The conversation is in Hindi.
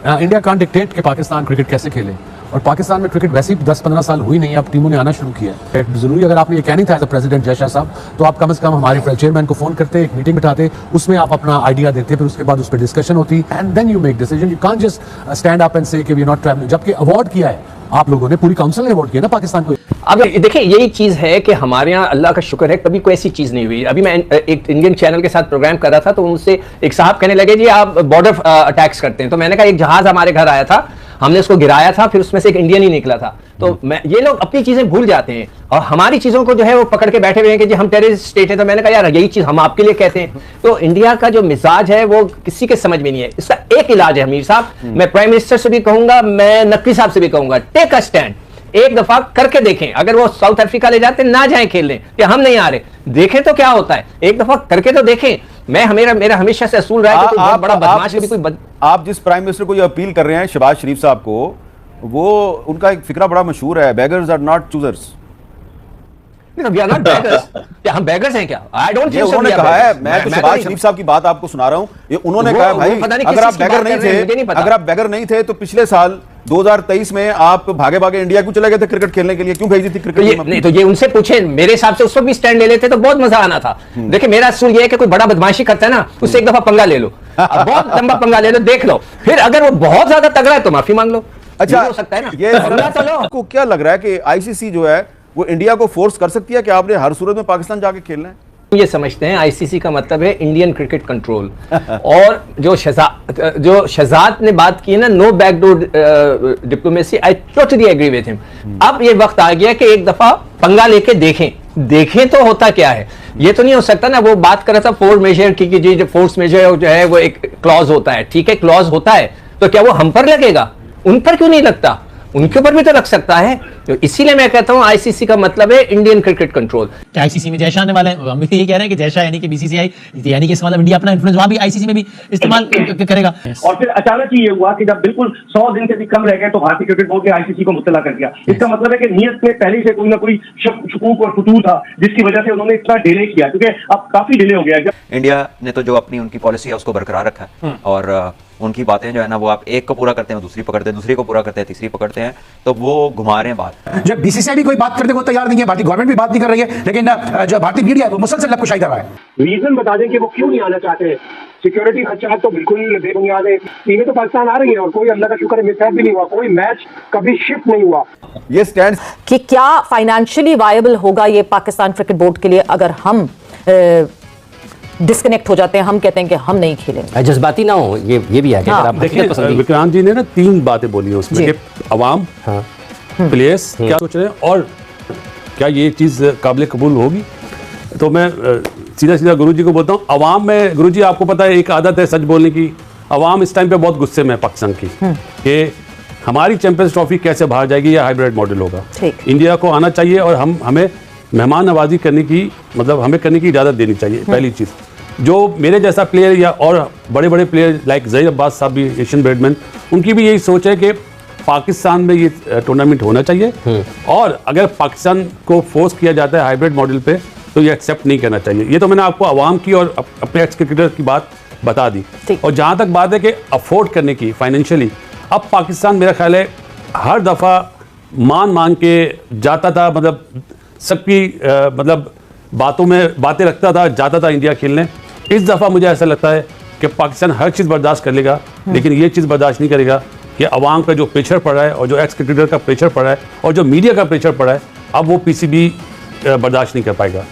इंडिया कांट डिक्टेट कि पाकिस्तान क्रिकेट कैसे खेले, और पाकिस्तान में क्रिकेट वैसे ही 10-15 साल हुई नहीं, अब टीमों ने आना शुरू किया है। जरूरी अगर आपने ये कहनी था as a president Jay Shah साहब, तो आप कम से कम हमारे चेयरमैन को फोन करते, एक मीटिंग बिठाते, उसमें आप अपना आइडिया देते, फिर उसके बाद उस पर डिस्कशन होती, and then you make decision. You can't just stand up and say कि वी आर नॉट ट्रैवलिंग। जबकि अवार्ड किया है आप लोगों ने, पूरी काउंसिल ने अवार्ड किया ना पाकिस्तान को। अब देखिए यही चीज है कि हमारे यहाँ अल्लाह का शुक्र है कभी कोई ऐसी चीज नहीं हुई। अभी मैं एक इंडियन चैनल के साथ प्रोग्राम कर रहा था, तो उनसे एक साहब कहने लगे जी आप बॉर्डर अटैक्स करते हैं। तो मैंने कहा एक जहाज हमारे घर आया था, हमने उसको गिराया था, फिर उसमें से एक इंडियन ही निकला था। तो ये लोग अपनी चीजें भूल जाते हैं और हमारी चीजों को जो है वो पकड़ के बैठे हुए हैं कि जी हम टेररिस्ट स्टेट है। तो मैंने कहा यार यही चीज हम आपके लिए कहते हैं। तो इंडिया का जो मिजाज है वो किसी के समझ में नहीं है। इसका एक इलाज है हमीर साहब, मैं प्राइम मिनिस्टर से भी कहूंगा, मैं नकवी साहब से भी कहूंगा, टेक अ स्टैंड, एक दफा करके देखें। अगर वो साउथ अफ्रीका ले जाते ना जाएं खेलने कि हम नहीं आ रहे, देखें तो क्या होता है, एक दफा करके तो देखें। मेरा हमेशा से असूल रहा है कि कोई बड़ा बदमाश भी कोई आप जिस प्राइम मिनिस्टर को ये अपील कर रहे हैं शहबाज शरीफ साहब को, वो उनका एक फिक्रा बड़ा मशहूर है, बेगर्स आर नॉट चूजर्स। हम बेगर्स हैं क्या? I don't think so. उन्होंने कहा है, मैं तो शहबाज शरीफ साहब की बात आपको सुना रहा हूं, ये उन्होंने कहा भाई अगर आप बेगर नहीं थे तो पिछले साल 2023 में आप भागे भागे इंडिया क्यों चले गए थे क्रिकेट खेलने के लिए, क्यों भेजी थी क्रिकेट? नहीं तो ये उनसे पूछे, मेरे हिसाब से उस वक्त भी स्टैंड ले लेते तो बहुत मजा आना था। देखिए मेरा असूल ये है कि कोई बड़ा बदमाशी करता है ना, उससे एक दफा पंगा ले लो, बहुत लंबा पंगा ले लो, देख लो, फिर अगर वो बहुत ज्यादा तगड़ा है तो माफी मांग लो। अच्छा हो सकता है ना ये आपको क्या लग रहा है कि आईसीसी जो है वो इंडिया को फोर्स कर सकती है कि आपने हर सूरत में पाकिस्तान जाके खेलना है? ये समझते हैं आईसीसी का मतलब है इंडियन क्रिकेट कंट्रोल। और जो शहजाद ने बात की है ना, no backdoor diplomacy, I totally agree with him. अब ये वक्त आ गया कि एक दफा पंगा लेके देखें तो होता क्या है। ये तो नहीं हो सकता ना, वो बात कर रहा था फोर्स मेजर की, जी जो फोर्स मेजर जो है वो एक क्लॉज होता है, ठीक है क्लॉज होता है, तो क्या वो हम पर लगेगा? उन पर क्यों नहीं लगता? उनके ऊपर भी तो लग सकता है। तो इसीलिए मैं कहता हूं आईसीसी का मतलब है इंडियन क्रिकेट कंट्रोल। आईसीसी में जय शाह आने वाले हैं, हम भी यही कह रहे हैं कि जय शाह यानी कि बीसीसीआई यानी कि इसका मतलब इंडिया अपना इन्फ्लुएंस वहां भी आईसीसी में भी इस्तेमाल करेगा। और फिर अचानक ही ये हुआ कि जब बिल्कुल 100 दिन से भी कम रह गए तो भारतीय क्रिकेट बोर्ड ने आईसीसी को मुत्तला कर दिया। इसका मतलब है कि नियत में पहले से कोई ना कोई शकूक और फतूर था, जिसकी वजह से उन्होंने इतना डिले किया, क्योंकि अब काफी डिले हो गया। इंडिया ने तो जो अपनी उनकी पॉलिसी है उसको बरकरार रखा है, और उनकी बातें जो है ना वो आप एक को पूरा करते हैं, दूसरी पकड़ते हैं, दूसरी को पूरा करते हैं, तीसरी पकड़ते हैं, तो वो घुमा रहे हैं बात। जब बीसीसीआई भी कोई बात करने को तैयार नहीं है, भारतीय गवर्नमेंट भी बात नहीं कर रही है, लेकिन जो भारतीय मीडिया है वो मुसलसल लपकुशाई कर रहा है। रीजन बता दें कि वो क्यों नहीं आना चाहते हैं। सिक्योरिटी खर्चा तो बिल्कुल बेबुनियाद है। टीमें तो पाकिस्तान आ रही है और कोई अल्लाह का शुक्र है मिसहैप भी नहीं हुआ, कोई मैच कभी शिफ्ट नहीं हुआ। ये स्टैंड कि क्या फाइनेंशियली वायबल होगा ये पाकिस्तान क्रिकेट बोर्ड के लिए अगर हम डिस्कनेक्ट हो जाते हैं, हम कहते हैं कि हम नहीं खेलेंगे। जज्बाती ना हो, ये भी है। हाँ, देखिए विक्रांत जी ने ना 3 बातें बोली हैं उसमें कि अवाम, प्लेयर्स क्या सोच रहे हैं और क्या ये चीज़ काबिल कबूल होगी। तो मैं सीधा गुरुजी को बोलता हूँ, अवाम में गुरुजी आपको पता है एक आदत है सच बोलने की। अवाम इस टाइम पे बहुत गुस्से में है पाकिस्तान की कि हमारी चैंपियंस ट्रॉफी कैसे बाहर जाएगी, या हाइब्रिड मॉडल होगा। इंडिया को आना चाहिए और हमें मेहमान नवाजी करने की, मतलब हमें करने की इजाज़त देनी चाहिए। पहली चीज़, जो मेरे जैसा प्लेयर या और बड़े बड़े प्लेयर लाइक ज़हीर अब्बास साहब भी एशियन बैडमिंटन, उनकी भी यही सोच है कि पाकिस्तान में ये टूर्नामेंट होना चाहिए, और अगर पाकिस्तान को फोर्स किया जाता है हाइब्रिड मॉडल पे तो ये एक्सेप्ट नहीं करना चाहिए। ये तो मैंने आपको अवाम की और अपने एक्स क्रिकेटर की बात बता दी। और जहाँ तक बात है कि अफोर्ड करने की फाइनेंशियली, अब पाकिस्तान मेरा ख्याल है हर दफ़ा मान के जाता था, मतलब सबकी मतलब बातों में बातें रखता था, जाता था इंडिया खेलने। इस दफ़ा मुझे ऐसा लगता है कि पाकिस्तान हर चीज़ बर्दाश्त कर लेगा, लेकिन ये चीज़ बर्दाश्त नहीं करेगा कि अवाम का जो प्रेशर पड़ रहा है और जो एक्स क्रिकेटर का प्रेशर पड़ रहा है और जो मीडिया का प्रेशर पड़ रहा है, अब वो पीसीबी बर्दाश्त नहीं कर पाएगा।